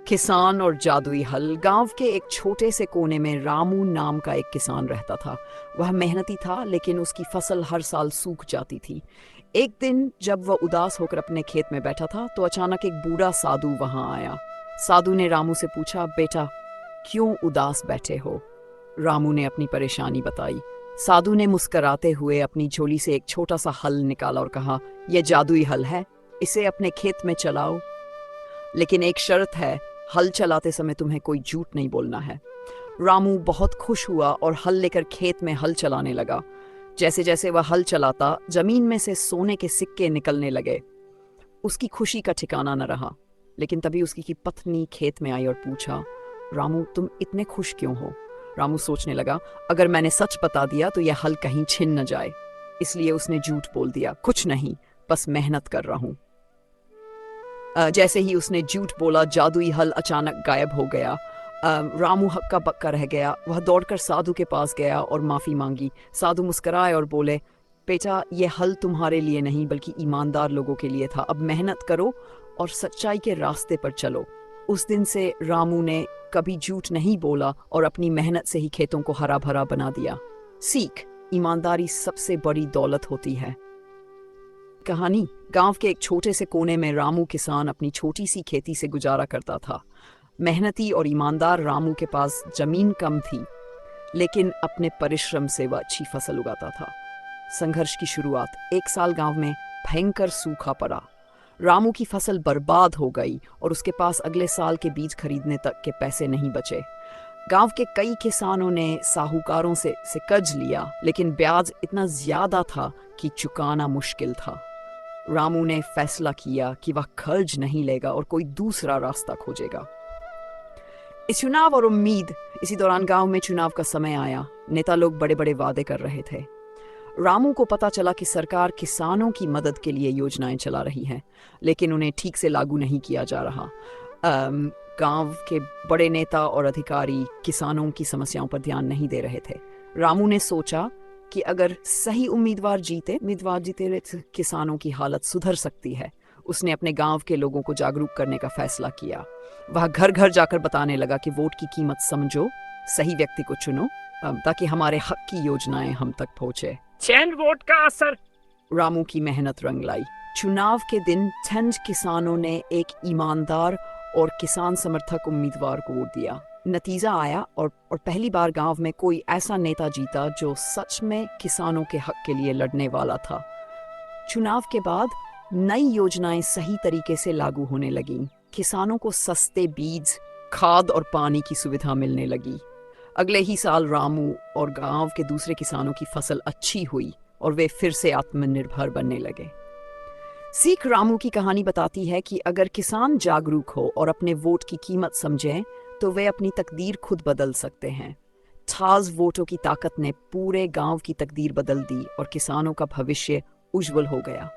किसान और जादुई हल। गांव के एक छोटे से कोने में रामू नाम का एक किसान रहता था। वह मेहनती था, लेकिन उसकी फसल हर साल सूख जाती थी। एक दिन जब वह उदास होकर अपने खेत में बैठा था, तो अचानक एक बूढ़ा साधु वहां आया। साधु ने रामू से पूछा, बेटा, क्यों उदास बैठे हो? रामू ने अपनी परेशानी बताई। साधु ने मुस्कुराते हुए अपनी झोली से एक छोटा सा हल निकाला और कहा, यह जादुई हल है, इसे अपने खेत में चलाओ। लेकिन एक शर्त है, हल चलाते समय तुम्हें कोई झूठ नहीं बोलना है। रामू बहुत खुश हुआ और हल लेकर खेत में हल चलाने लगा। जैसे जैसे वह हल चलाता, जमीन में से सोने के सिक्के निकलने लगे। उसकी खुशी का ठिकाना न रहा। लेकिन तभी उसकी की पत्नी खेत में आई और पूछा, रामू, तुम इतने खुश क्यों हो? रामू सोचने लगा, अगर मैंने सच बता दिया तो यह हल कहीं छिन न जाए। इसलिए उसने झूठ बोल दिया, कुछ नहीं, बस मेहनत कर रहा हूं। जैसे ही उसने झूठ बोला, जादुई हल अचानक गायब हो गया। रामू हक्का बक्का रह गया। वह दौड़कर साधु के पास गया और माफी मांगी। साधु मुस्कुराए और बोले, बेटा, यह हल तुम्हारे लिए नहीं बल्कि ईमानदार लोगों के लिए था। अब मेहनत करो और सच्चाई के रास्ते पर चलो। उस दिन से रामू ने कभी झूठ नहीं बोला और अपनी मेहनत से ही खेतों को हरा भरा बना दिया। सीख, ईमानदारी सबसे बड़ी दौलत होती है। कहानी। गांव के एक छोटे से कोने में रामू किसान अपनी छोटी सी खेती से गुजारा करता था। मेहनती और ईमानदार रामू के पास जमीन कम थी, लेकिन अपने परिश्रम से वह अच्छी फसल उगाता था। संघर्ष की शुरुआत। एक साल गांव में भयंकर सूखा पड़ा। रामू की फसल बर्बाद हो गई और उसके पास अगले साल के बीज खरीदने तक के पैसे नहीं बचे। गांव के कई किसानों ने साहूकारों से कर्ज लिया, लेकिन ब्याज इतना ज्यादा था कि चुकाना मुश्किल था। रामू ने फैसला किया कि वह कर्ज नहीं लेगा और कोई दूसरा रास्ता खोजेगा। इस चुनाव और उम्मीद। इसी दौरान गांव में चुनाव का समय आया। नेता लोग बड़े बड़े वादे कर रहे थे। रामू को पता चला कि सरकार किसानों की मदद के लिए योजनाएं चला रही है, लेकिन उन्हें ठीक से लागू नहीं किया जा रहा। गांव के बड़े नेता और अधिकारी किसानों की समस्याओं पर ध्यान नहीं दे रहे थे। रामू ने सोचा कि अगर सही उम्मीदवार जीते किसानों की हालत सुधर सकती है। उसने अपने गांव के लोगों को जागरूक करने का फैसला किया। वह घर घर जाकर बताने लगा कि वोट की कीमत समझो, सही व्यक्ति को चुनो, ताकि हमारे हक की योजनाएं हम तक पहुंचे। चैन वोट का असर। रामू की मेहनत रंग लाई। चुनाव के दिन चंद किसानों ने एक ईमानदार और किसान समर्थक उम्मीदवार को वोट दिया। नतीजा आया और पहली बार गांव में कोई ऐसा नेता जीता जो सच में किसानों के हक के लिए लड़ने वाला था। चुनाव के बाद नई योजनाएं सही तरीके से लागू होने लगीं। किसानों को सस्ते बीज, खाद और पानी की सुविधा मिलने लगी। अगले ही साल रामू और गांव के दूसरे किसानों की फसल अच्छी हुई और वे फिर से आत्मनिर्भर बनने लगे। सीख। रामू की कहानी बताती है कि अगर किसान जागरूक हो और अपने वोट की कीमत समझें, तो वे अपनी तकदीर खुद बदल सकते हैं। खास वोटों की ताकत ने पूरे गांव की तकदीर बदल दी और किसानों का भविष्य उज्जवल हो गया।